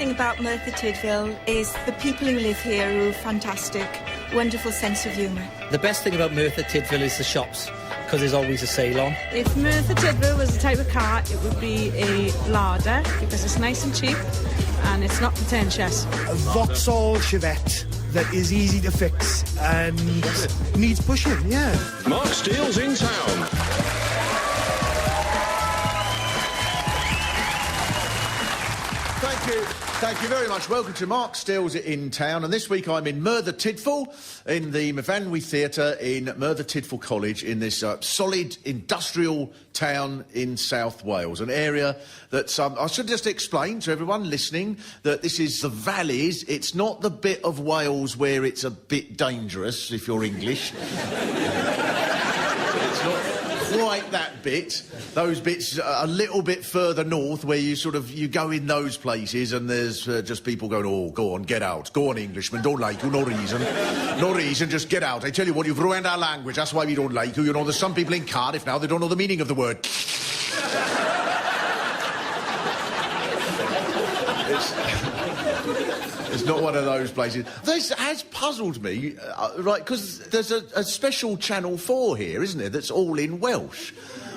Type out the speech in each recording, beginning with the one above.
thing about Merthyr Tidfil is the people who live here who are fantastic, wonderful sense of humour. The best thing about Merthyr Tidfil is the shops, because there's always a sale on. If Merthyr Tidfil was a type of car, it would be a larder, because it's nice and cheap, and it's not pretentious. A Vauxhall Chevette that is easy to fix and needs pushing, yeah. Mark Steele's in town. Thank you very much. Welcome to Mark Steele's in town. And this week I'm in Merthyr Tidfil in the Myfanwy Theatre in Merthyr Tidfil College in this solid industrial town in South Wales. An area that I should just explain to everyone listening that this is the valleys. It's not the bit of Wales where it's a bit dangerous, if you're English. It's not quite that bit. Those bits a little bit further north where you go in those places and there's just people going, oh, go on, get out. Go on, Englishman, don't like you, no reason. No reason, just get out. I tell you what, you've ruined our language, that's why we don't like you. You know, there's some people in Cardiff now, they don't know the meaning of the word. It's not one of those places. This has puzzled me, right, because there's a special Channel 4 here, isn't there, that's all in Welsh.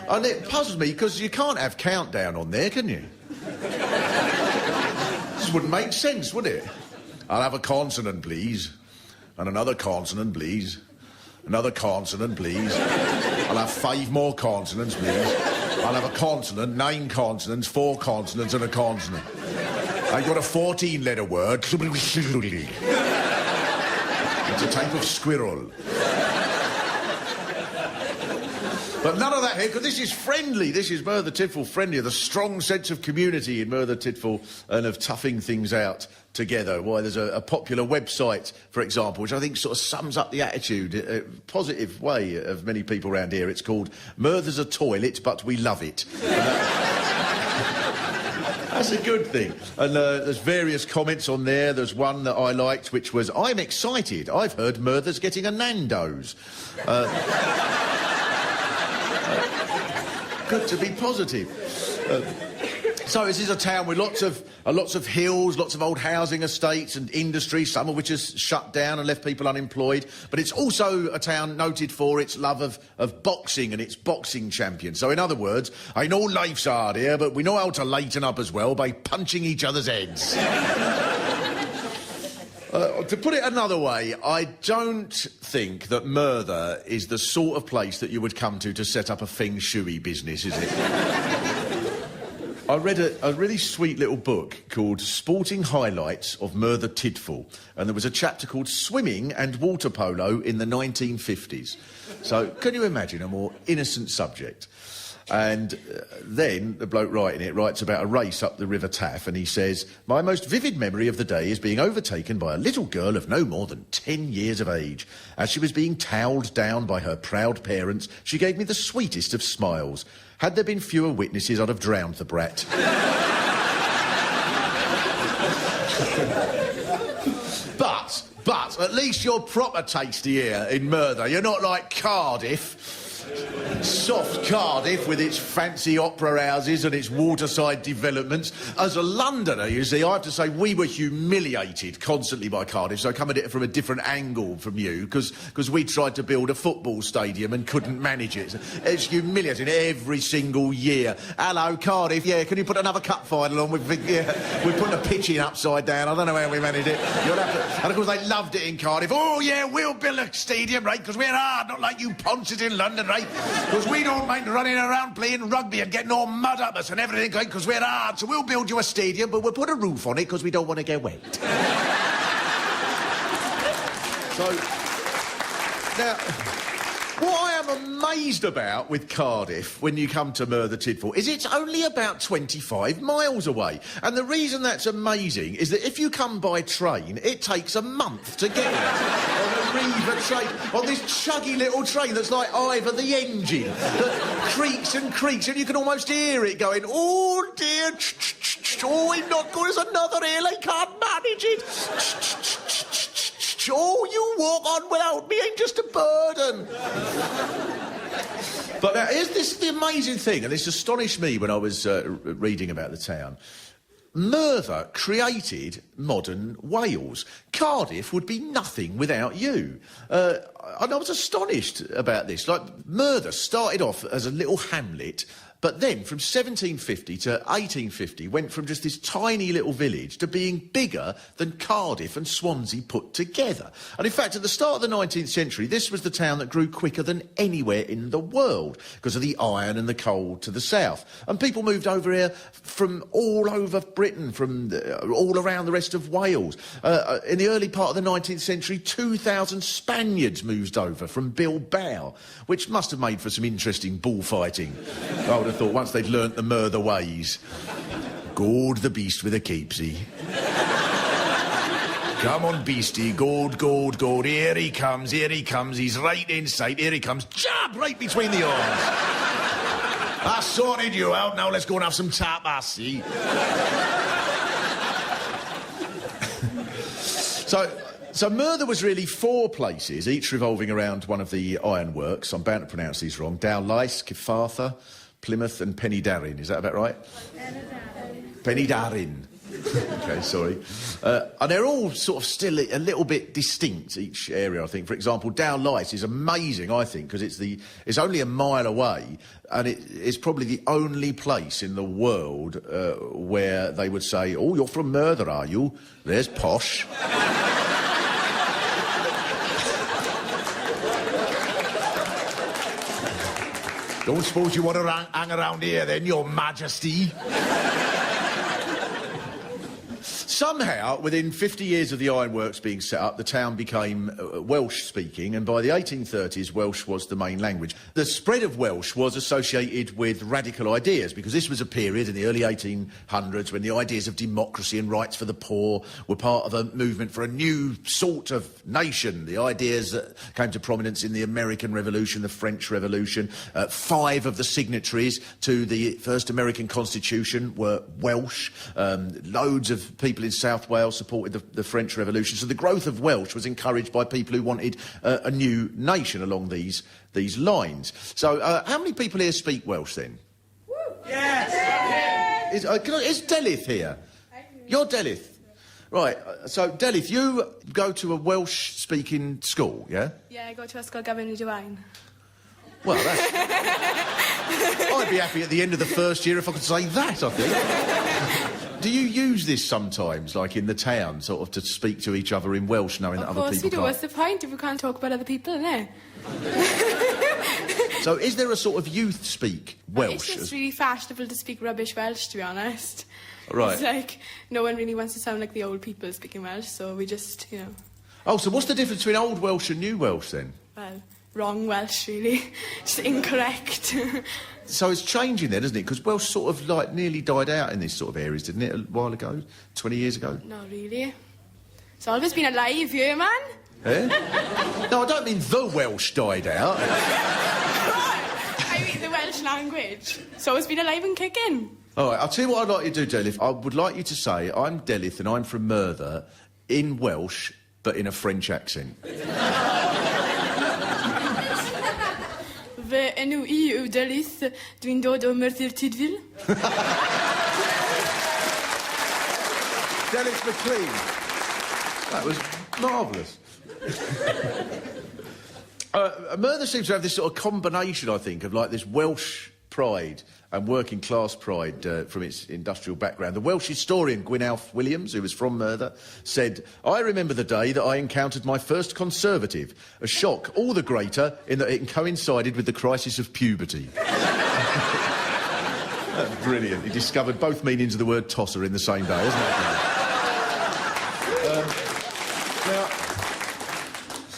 And it puzzles me, because you can't have Countdown on there, can you? This wouldn't make sense, would it? I'll have a consonant, please. And another consonant, please. Another consonant, please. I'll have 5 more consonants, please. I'll have a consonant, 9 consonants, 4 consonants and a consonant. I've got a 14-letter word. It's a type of squirrel. But none of that here, because this is friendly. This is Merthyr Tidfil friendly. The strong sense of community in Merthyr Tidfil and of toughing things out together. Why, there's a popular website, for example, which I think sort of sums up the attitude, a positive way of many people around here. It's called Merthyr's a Toilet, but we love it. That's a good thing. And there's various comments on there. There's one that I liked, which was, I'm excited. I've heard Merthyr's getting a Nando's. Good to be positive. So this is a town with lots of hills, lots of old housing estates and industry, some of which has shut down and left people unemployed. But it's also a town noted for its love of boxing and its boxing champions. So in other words, I know life's hard here, but we know how to lighten up as well by punching each other's heads. To put it another way, I don't think that Merthyr is the sort of place that you would come to set up a feng shui business, is it? I read a really sweet little book called Sporting Highlights of Merthyr Tidfil, and there was a chapter called Swimming and Water Polo in the 1950s. So, can you imagine a more innocent subject? And then the bloke writing it writes about a race up the River Taff, and he says, my most vivid memory of the day is being overtaken by a little girl of no more than 10 years of age. As she was being towelled down by her proud parents, she gave me the sweetest of smiles. Had there been fewer witnesses, I'd have drowned the brat. But at least you're proper tasty here in Merthyr. You're not like Cardiff. Soft Cardiff with its fancy opera houses and its waterside developments. As a Londoner, you see, I have to say we were humiliated constantly by Cardiff, so I come at it from a different angle from you, because we tried to build a football stadium and couldn't manage it. It's humiliating every single year. Hello, Cardiff, yeah, can you put another cup final on? We're putting a pitch in upside down. I don't know how we managed it. You'll have to... And of course, they loved it in Cardiff. Oh, yeah, we'll build a stadium, right, because we're hard, not like you ponces in London, right? Because we don't mind running around playing rugby and getting all mud up us and everything, like, because we're hard, so we'll build you a stadium, but we'll put a roof on it because we don't want to get wet. So, now, what I am amazed about with Cardiff, when you come to Merthyr Tidfil, is it's only about 25 miles away. And the reason that's amazing is that if you come by train, it takes a month to get here. On a Reaver train, on this chuggy little train that's like Ivor the engine, that creaks and creaks, and you can almost hear it going, oh dear, oh, I'm not good as another hill, I can't manage it. Oh, you walk on without me, I'm just a burden. But here's the amazing thing, and this astonished me when I was reading about the town. Merthyr created modern Wales. Cardiff would be nothing without you. And I was astonished about this. Like, Merthyr started off as a little hamlet, but then from 1750 to 1850 went from just this tiny little village to being bigger than Cardiff and Swansea put together. And in fact, at the start of the 19th century, this was the town that grew quicker than anywhere in the world because of the iron and the coal to the south. And people moved over here from all over Britain, from all around the rest of Wales. In the early part of the 19th century, 2,000 Spaniards moved over from Bilbao, which must have made for some interesting bullfighting. I would have thought once they'd learnt the Merthyr ways. Goad the beast with a capesy. Come on, beastie, goad, goad, goad. Here he comes, he's right in sight, here he comes. Jab right between the arms. I sorted you out, now let's go and have some tapas, see? So Merthyr was really 4 places, each revolving around one of the ironworks. I'm bound to pronounce these wrong. Dowlais, Cyfarthfa, Plymouth and Penydarren. Is that about right? Penydarren. OK, sorry. And they're all sort of still a little bit distinct, each area, I think. For example, Dowlais is amazing, I think, because it's only a mile away, and it's probably the only place in the world where they would say, "Oh, you're from Merthyr, are you? There's posh." Don't suppose you want to hang around here then, Your Majesty? Somehow, within 50 years of the ironworks being set up, the town became Welsh-speaking, and by the 1830s, Welsh was the main language. The spread of Welsh was associated with radical ideas, because this was a period in the early 1800s when the ideas of democracy and rights for the poor were part of a movement for a new sort of nation. The ideas that came to prominence in the American Revolution, the French Revolution. 5 of the signatories to the first American Constitution were Welsh. Loads of people in South Wales supported the French Revolution. So the growth of Welsh was encouraged by people who wanted a new nation along these lines. So how many people here speak Welsh then? Woo. Yes! Is Delith here? You're Delith? Right, so Delith, you go to a Welsh-speaking school, yeah? Yeah, I go to Ysgol Gavin Divine. Well, that's... I'd be happy at the end of the first year if I could say that, I think. Do you use this sometimes, like in the town, sort of to speak to each other in Welsh, knowing that other people can't? Of course we do. What's the point if we can't talk about other people, innit? So is there a sort of youth speak Welsh? It's just really fashionable to speak rubbish Welsh, to be honest. Right. It's like, no one really wants to sound like the old people speaking Welsh, so we just, you know... Oh, so what's the difference between Old Welsh and New Welsh, then? Well, wrong Welsh, really. Just incorrect. So it's changing then, isn't it? Because Welsh sort of, like, nearly died out in these sort of areas, didn't it, a while ago? 20 years ago? Not really. It's always been alive here, man. Eh? No, I don't mean the Welsh died out. I mean the Welsh language. So it's been alive and kicking. All right, I'll tell you what I'd like you to do, Delith. I would like you to say, I'm Delith and I'm from Merthyr, in Welsh, but in a French accent. Fy enw I yw Delith, dwi'n dod o Merthyr Tidfil. Delith McLean. That was marvellous. Merthyr seems to have this sort of combination, I think, of like this Welsh pride and working class pride from its industrial background. The Welsh historian Gwynalf Williams, who was from Merthyr, said, "I remember the day that I encountered my first Conservative, a shock all the greater in that it coincided with the crisis of puberty." That's brilliant. He discovered both meanings of the word tosser in the same day, isn't it? Now,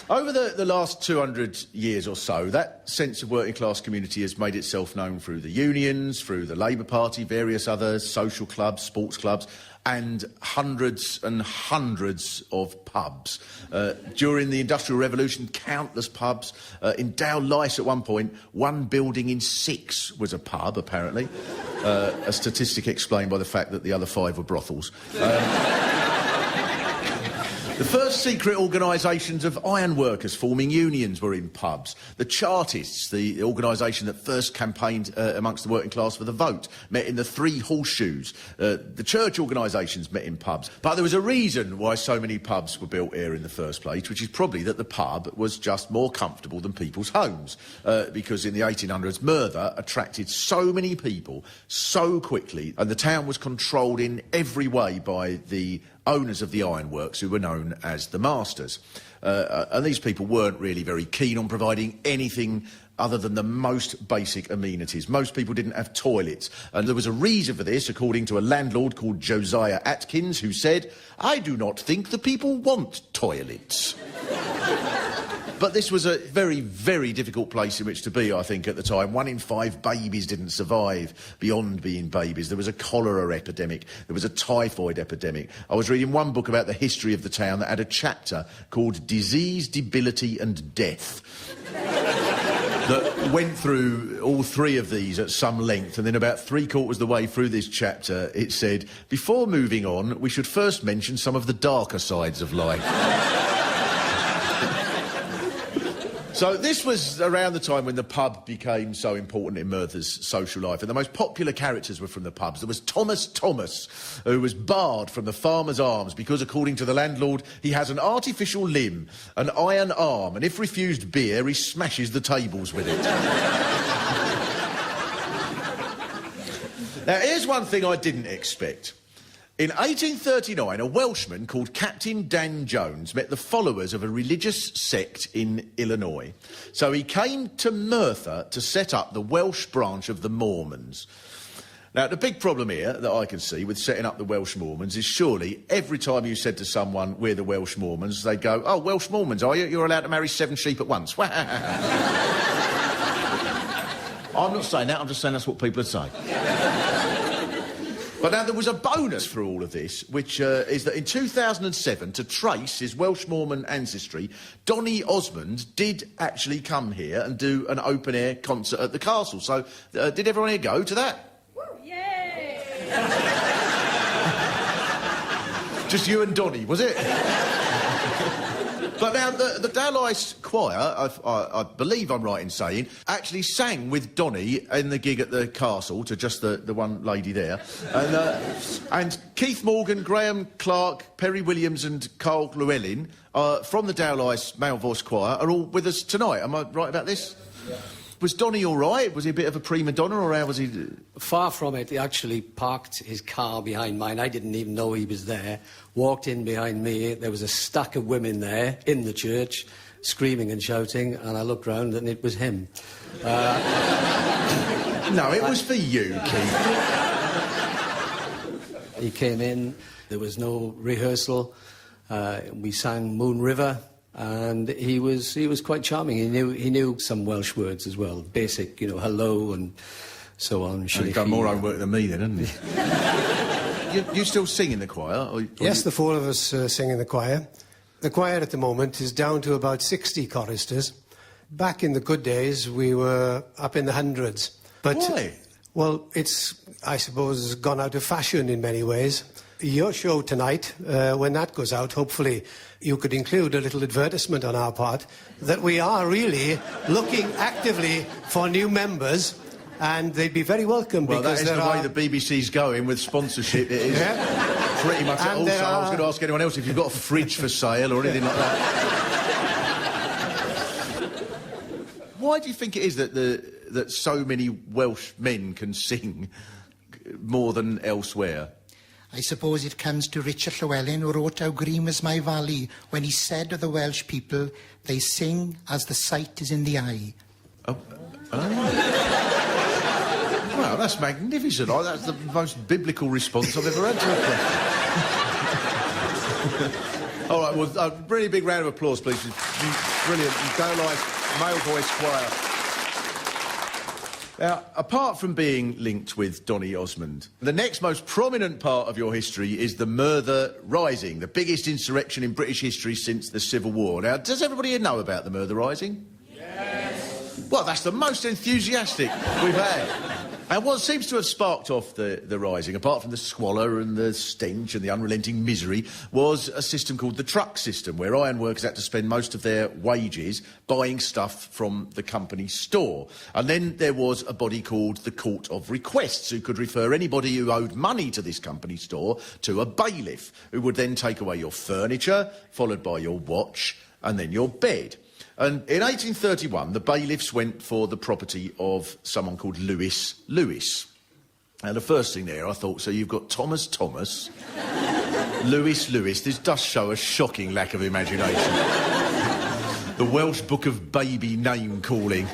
over the last 200 years or so, that sense of working class community has made itself known through the unions, through the Labour Party, various other social clubs, sports clubs, and hundreds and hundreds of pubs. During the Industrial Revolution, countless pubs. In Dowlais at one point, 1 building in 6 was a pub, apparently. A statistic explained by the fact that the other 5 were brothels. The first secret organisations of ironworkers forming unions were in pubs. The Chartists, the organisation that first campaigned amongst the working class for the vote, met in the Three Horseshoes. The church organisations met in pubs. But there was a reason why so many pubs were built here in the first place, which is probably that the pub was just more comfortable than people's homes. Because in the 1800s, Merthyr attracted so many people so quickly, and the town was controlled in every way by the owners of the ironworks, who were known as the masters. And these people weren't really very keen on providing anything other than the most basic amenities. Most people didn't have toilets, and there was a reason for this, according to a landlord called Josiah Atkins, who said, "I do not think the people want toilets." But this was a very, very difficult place in which to be, I think, at the time. 1 in 5 babies didn't survive beyond being babies. There was a cholera epidemic. There was a typhoid epidemic. I was reading one book about the history of the town that had a chapter called Disease, Debility and Death that went through all 3 of these at some length, and then about 3/4 the way through this chapter it said, "Before moving on, we should first mention some of the darker sides of life." So this was around the time when the pub became so important in Merthyr's social life, and the most popular characters were from the pubs. There was Thomas, who was barred from the Farmer's Arms because, according to the landlord, he has an artificial limb, an iron arm, and if refused beer, he smashes the tables with it. Now, here's one thing I didn't expect. In 1839, a Welshman called Captain Dan Jones met the followers of a religious sect in Illinois. So he came to Merthyr to set up the Welsh branch of the Mormons. Now, the big problem here that I can see with setting up the Welsh Mormons is surely every time you said to someone, "We're the Welsh Mormons," they'd go, "Oh, Welsh Mormons, are you? You're allowed to marry 7 sheep at once." I'm not saying that, I'm just saying that's what people would say. But now there was a bonus for all of this, which is that in 2007, to trace his Welsh Mormon ancestry, Donny Osmond did actually come here and do an open-air concert at the castle. So, did everyone here go to that? Yay! Just you and Donny, was it? But now, the Dowlice Choir, I believe I'm right in saying, actually sang with Donny in the gig at the castle, to just the one lady there. And Keith Morgan, Graham Clark, Perry Williams and Carl Llewellyn from the Dowlice Male Voice Choir are all with us tonight. Am I right about this? Yeah. Was Donny all right? Was he a bit of a prima donna, or how was he? Far from it. He actually parked his car behind mine. I didn't even know he was there. Walked in behind me. There was a stack of women there in the church, screaming and shouting, and I looked round and it was him. No, it was for you, Keith. He came in. There was no rehearsal. We sang Moon River. And he was quite charming. He knew some Welsh words as well, basic, you know, hello and so on. He's done more homework than me then, hasn't he? you still sing in the choir? Or yes, the 4 of us sing in the choir. The choir at the moment is down to about 60 choristers. Back in the good days, we were up in the hundreds. But, why? Well, it's, I suppose, gone out of fashion in many ways. Your show tonight, when that goes out, hopefully you could include a little advertisement on our part that we are really looking actively for new members, and they'd be very welcome. Well, because that is the way the BBC's going with sponsorship. It is pretty much. And also, I was going to ask anyone else if you've got a fridge for sale or anything like that. Why do you think it is that so many Welsh men can sing more than elsewhere? I suppose it comes to Richard Llewellyn, who wrote How Green Was My Valley, when he said of the Welsh people, they sing as the sight is in the eye. Oh. Well, that's magnificent. That's the most biblical response I've ever had to a question. All right, well, a really big round of applause, please. Brilliant. Dowlice Male Voice Choir. Now, apart from being linked with Donny Osmond, the next most prominent part of your history is the Merthyr Rising, the biggest insurrection in British history since the Civil War. Now, does everybody here know about the Merthyr Rising? Yes. Well, that's the most enthusiastic we've had. And what seems to have sparked off the rising, apart from the squalor and the stench and the unrelenting misery, was a system called the truck system, where ironworkers had to spend most of their wages buying stuff from the company store. And then there was a body called the Court of Requests, who could refer anybody who owed money to this company store to a bailiff, who would then take away your furniture, followed by your watch, and then your bed. And in 1831, the bailiffs went for the property of someone called Lewis Lewis. And the first thing there, I thought, so you've got Thomas Thomas, Lewis Lewis. This does show a shocking lack of imagination. The Welsh Book of Baby Name Calling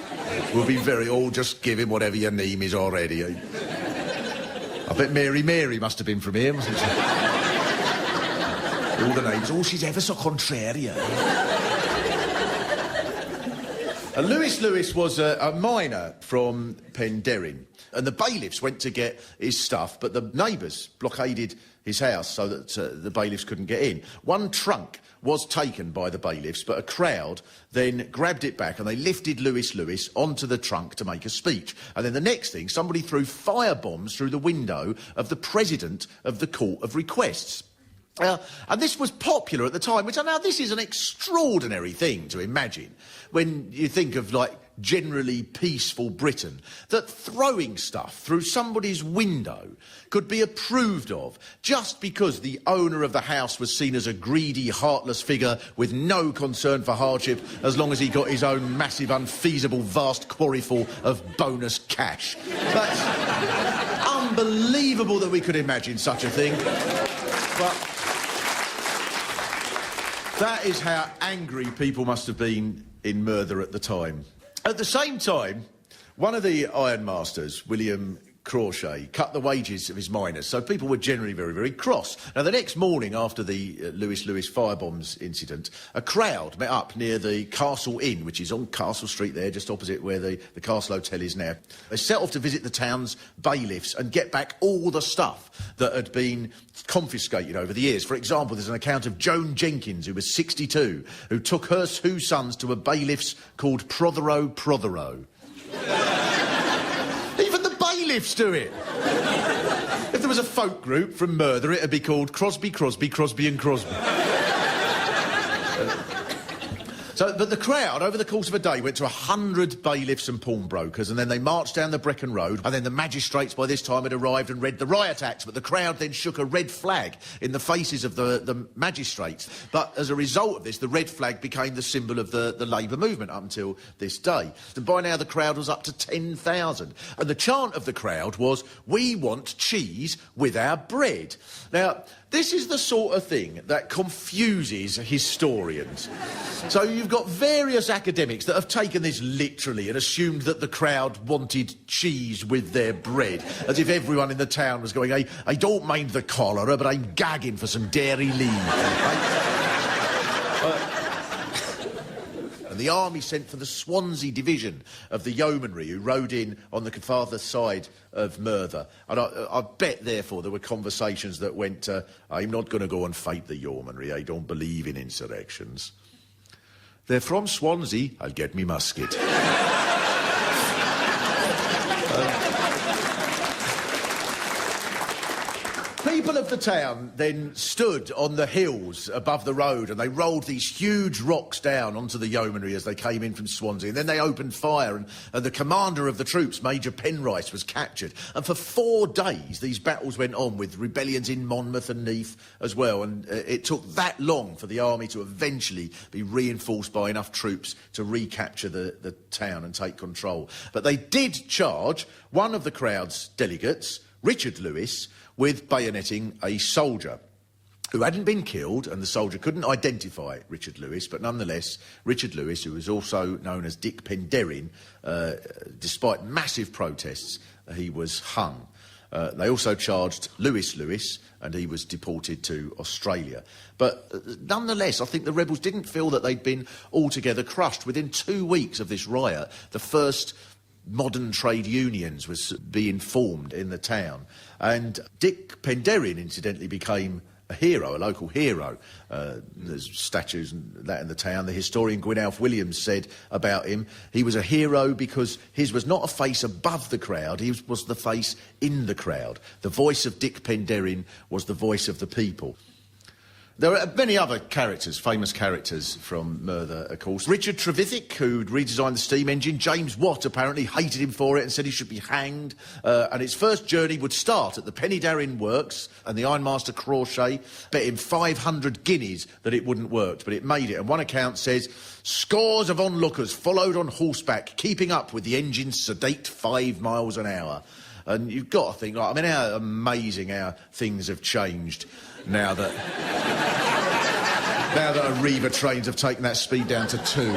will be very, just give him whatever your name is already. I bet Mary Mary must have been from here, mustn't she? All the names, she's ever so contraria. Lewis Lewis was a miner from Penderyn, and the bailiffs went to get his stuff, but the neighbours blockaded his house so that the bailiffs couldn't get in. One trunk was taken by the bailiffs, but a crowd then grabbed it back and they lifted Lewis Lewis onto the trunk to make a speech. And then the next thing, somebody threw fire bombs through the window of the president of the Court of Requests. And this was popular at the time, which now this is an extraordinary thing to imagine when you think of, like, generally peaceful Britain, that throwing stuff through somebody's window could be approved of just because the owner of the house was seen as a greedy, heartless figure with no concern for hardship as long as he got his own massive, unfeasible, vast quarry full of bonus cash. That's unbelievable that we could imagine such a thing. But that is how angry people must have been in Merthyr at the time. At the same time, one of the ironmasters, William Crawshay, cut the wages of his miners, so people were generally very, very cross. Now, the next morning after the Lewis Lewis firebombs incident, a crowd met up near the Castle Inn, which is on Castle Street there, just opposite where the Castle Hotel is now. They set off to visit the town's bailiffs and get back all the stuff that had been confiscated over the years. For example, there's an account of Joan Jenkins, who was 62, who took her 2 sons to a bailiff's called Prothero. Bailiffs do it. If there was a folk group from Merthyr, it'd be called Crosby, Crosby, Crosby and Crosby. But the crowd, over the course of a day, went to 100 bailiffs and pawnbrokers, and then they marched down the Brecon Road, and then the magistrates by this time had arrived and read the Riot Act, but the crowd then shook a red flag in the faces of the magistrates. But as a result of this, the red flag became the symbol of the Labour movement up until this day. And by now the crowd was up to 10,000. And the chant of the crowd was, "We want cheese with our bread." Now, this is the sort of thing that confuses historians. So you've got various academics that have taken this literally and assumed that the crowd wanted cheese with their bread, as if everyone in the town was going, I don't mind the cholera, but I'm gagging for some dairy leave. And the army sent for the Swansea division of the yeomanry, who rode in on the farther side of Merthyr. And I bet, therefore, there were conversations that went, I'm not going to go and fight the yeomanry. I don't believe in insurrections. They're from Swansea. I'll get me musket. People of the town then stood on the hills above the road, and they rolled these huge rocks down onto the yeomanry as they came in from Swansea. And then they opened fire, and the commander of the troops, Major Penrice, was captured. And for 4 days, these battles went on, with rebellions in Monmouth and Neath as well. And it took that long for the army to eventually be reinforced by enough troops to recapture the town and take control. But they did charge one of the crowd's delegates, Richard Lewis, with bayoneting a soldier who hadn't been killed, and the soldier couldn't identify Richard Lewis, but nonetheless, Richard Lewis, who was also known as Dick Penderyn, despite massive protests, he was hung. They also charged Lewis Lewis, and he was deported to Australia. But nonetheless, I think the rebels didn't feel that they'd been altogether crushed. Within 2 weeks of this riot, the first modern trade unions was being formed in the town. And Dick Penderyn, incidentally, became a hero, a local hero. There's statues and that in the town. The historian Gwynalf Williams said about him, he was a hero because his was not a face above the crowd, he was the face in the crowd. The voice of Dick Penderyn was the voice of the people. There are many other characters, famous characters from Merthyr, of course. Richard Trevithick, who'd redesigned the steam engine. James Watt apparently hated him for it and said he should be hanged. And its first journey would start at the Penydarren Works, and the ironmaster Crawshay bet him 500 guineas that it wouldn't work, but it made it. And one account says, scores of onlookers followed on horseback, keeping up with the engine's sedate 5 miles an hour. And you've got to think, like, I mean, how amazing how things have changed now that Arriva trains have taken that speed down to 2.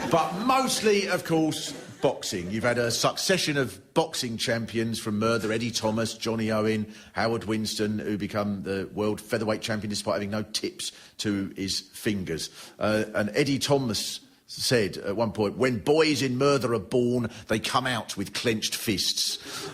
But mostly, of course, boxing. You've had a succession of boxing champions from Merthyr, Eddie Thomas, Johnny Owen, Howard Winston, who become the world featherweight champion despite having no tips to his fingers. And Eddie Thomas said at one point, when boys in Merthyr are born, they come out with clenched fists.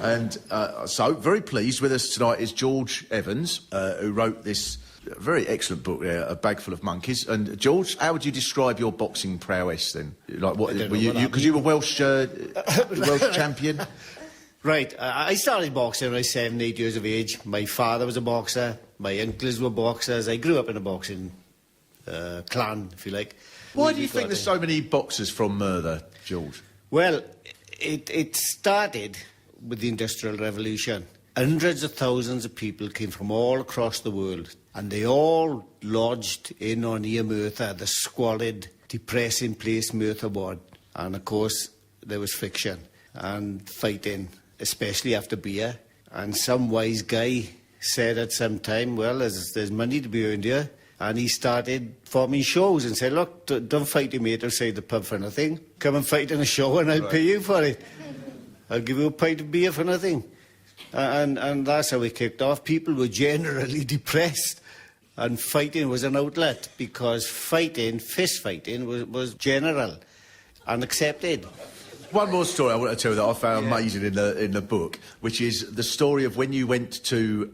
And so, very pleased with us tonight is George Evans, who wrote this very excellent book, A Bag Full of Monkeys. And George, how would you describe your boxing prowess then? Like, what were you? Because you were Welsh champion. Right, I started boxing when I was 7, 8 years of age. My father was a boxer, my uncles were boxers. I grew up in a boxing clan, if you like. Why do you think there's so many boxers from Merthyr, George? Well, it started with the Industrial Revolution. Hundreds of thousands of people came from all across the world, and they all lodged in or near Merthyr, the squalid, depressing place Merthyr was. And of course, there was friction and fighting, especially after beer. And some wise guy said at some time, well, there's money to be earned here. And he started forming shows and said, look, don't fight your mate outside the pub for nothing. Come and fight in a show and I'll pay you for it. I'll give you a pint of beer for nothing. And that's how it kicked off. People were generally depressed, and fighting was an outlet, because fighting, fist fighting, was general and accepted. One more story I want to tell you that I found amazing in the book, which is the story of when you went to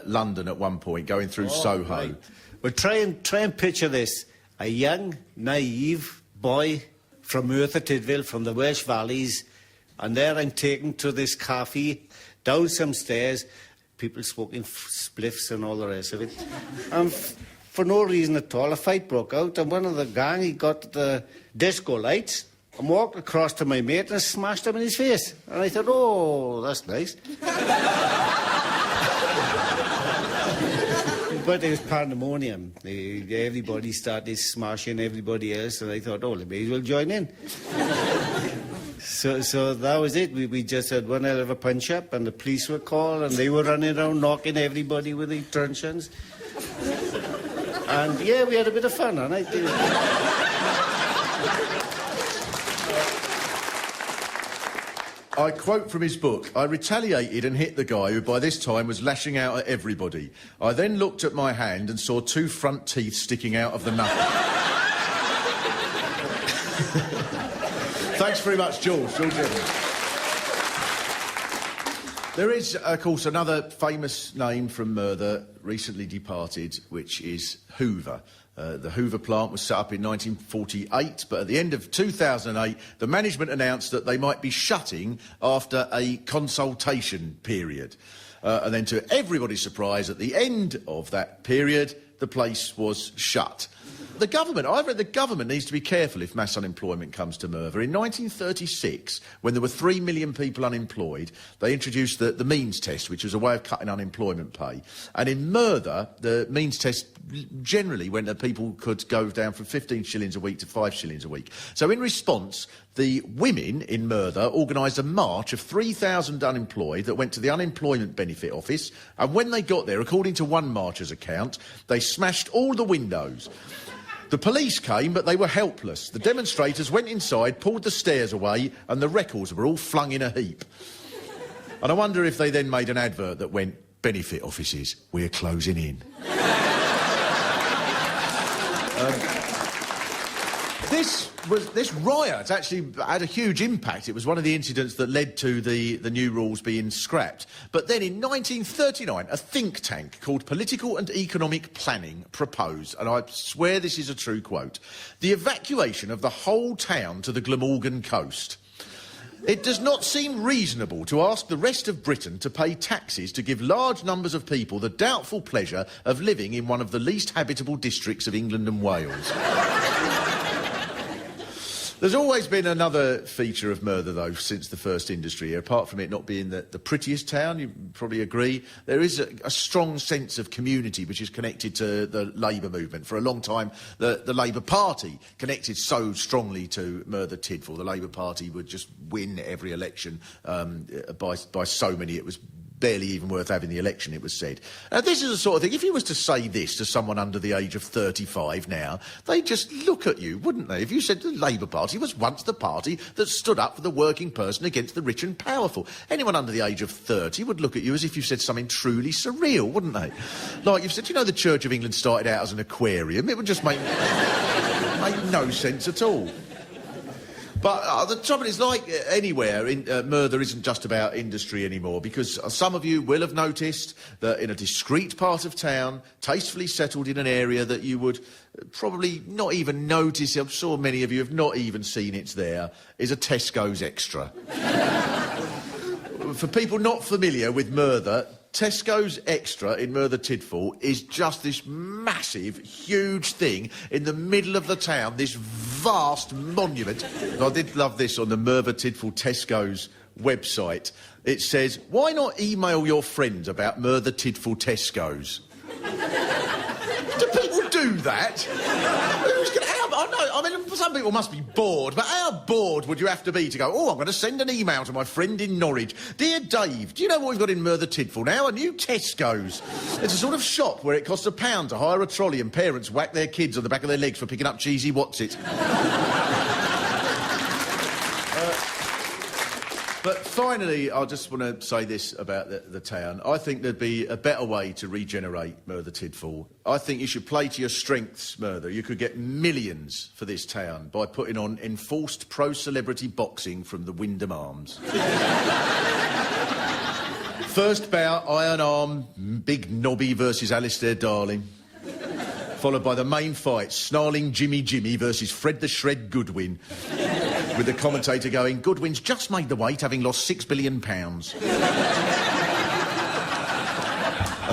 London at one point, going through Soho. Right. Well, try and picture this. A young, naive boy from Merthyr Tidfil, from the Welsh valleys, and there I'm taken to this cafe, down some stairs, people smoking spliffs and all the rest of it. And for no reason at all, a fight broke out, and one of the gang, he got the disco lights and walked across to my mate and smashed him in his face. And I thought, oh, that's nice. But it was pandemonium. Everybody started smashing everybody else, and I thought, oh, I may as well join in. So that was it. We just had one hell of a punch-up, and the police were called, and they were running around knocking everybody with their truncheons. And, yeah, we had a bit of fun, and I did. I quote from his book, I retaliated and hit the guy who by this time was lashing out at everybody. I then looked at my hand and saw 2 front teeth sticking out of the knuckle. Thanks very much, George. George Evans. There is, of course, another famous name from Merthyr, recently departed, which is Hoover. The Hoover plant was set up in 1948, but at the end of 2008, the management announced that they might be shutting after a consultation period. And then to everybody's surprise, at the end of that period, the place was shut. The government, I've read the government needs to be careful if mass unemployment comes to Merthyr. In 1936, when there were 3 million people unemployed, they introduced the means test, which was a way of cutting unemployment pay. And in Merthyr, the means test generally went that people could go down from 15 shillings a week to 5 shillings a week. So in response, the women in Merthyr organised a march of 3,000 unemployed that went to the Unemployment Benefit Office. And when they got there, according to one marcher's account, they smashed all the windows. The police came, but they were helpless. The demonstrators went inside, pulled the stairs away, and the records were all flung in a heap. And I wonder if they then made an advert that went, benefit offices, we're closing in. This riot actually had a huge impact. It was one of the incidents that led to the new rules being scrapped. But then in 1939, a think tank called Political and Economic Planning proposed, and I swear this is a true quote, the evacuation of the whole town to the Glamorgan coast. It does not seem reasonable to ask the rest of Britain to pay taxes to give large numbers of people the doubtful pleasure of living in one of the least habitable districts of England and Wales. There's always been another feature of Merthyr, though, since the first industry year. Apart from it not being the prettiest town, you probably agree, there is a strong sense of community which is connected to the Labour movement. For a long time, the Labour Party connected so strongly to Merthyr Tidfil. The Labour Party would just win every election by so many. It was barely even worth having the election, it was said. This is the sort of thing, if you was to say this to someone under the age of 35 now, they'd just look at you, wouldn't they? If you said the Labour Party was once the party that stood up for the working person against the rich and powerful. Anyone under the age of 30 would look at you as if you said something truly surreal, wouldn't they? Like you've said, you know, the Church of England started out as an aquarium. It would just make no sense at all. But the trouble is, like anywhere, Merthyr isn't just about industry anymore, because some of you will have noticed that in a discreet part of town, tastefully settled in an area that you would probably not even notice, I'm sure many of you have not even seen it's there, is a Tesco's Extra. For people not familiar with Merthyr, Tesco's Extra in Merthyr Tidfil is just this massive, huge thing in the middle of the town, this vast monument. And I did love this on the Merthyr Tidfil Tesco's website. It says, why not email your friends about Merthyr Tidfil Tesco's? Do people do that? Who's gonna, I mean, some people must be bored, but how bored would you have to be to go, oh, I'm going to send an email to my friend in Norwich. Dear Dave, do you know what we've got in Merthyr Tidfil now? A new Tesco's. It's a sort of shop where it costs £1 to hire a trolley and parents whack their kids on the back of their legs for picking up cheesy what's-it. But finally, I just want to say this about the town. I think there'd be a better way to regenerate Merthyr Tidfil. I think you should play to your strengths, Merthyr. You could get millions for this town by putting on enforced pro-celebrity boxing from the Wyndham Arms. First bout, Iron Arm, Big Nobby versus Alistair Darling. Followed by the main fight, Snarling Jimmy versus Fred the Shred Goodwin. With the commentator going, Goodwin's just made the weight, having lost £6 billion. And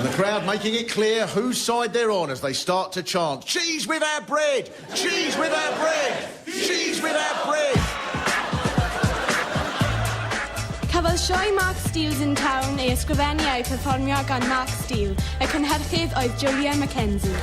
the crowd making it clear whose side they're on as they start to chant, cheese with our bread! Cheese with our bread! Cheese with our bread! Cafodd sioe Mark Steele's in Town ei ysgrifennu a'i perfformio gan Mark Steele. Y cynhyrchydd oedd Julia Mackenzie.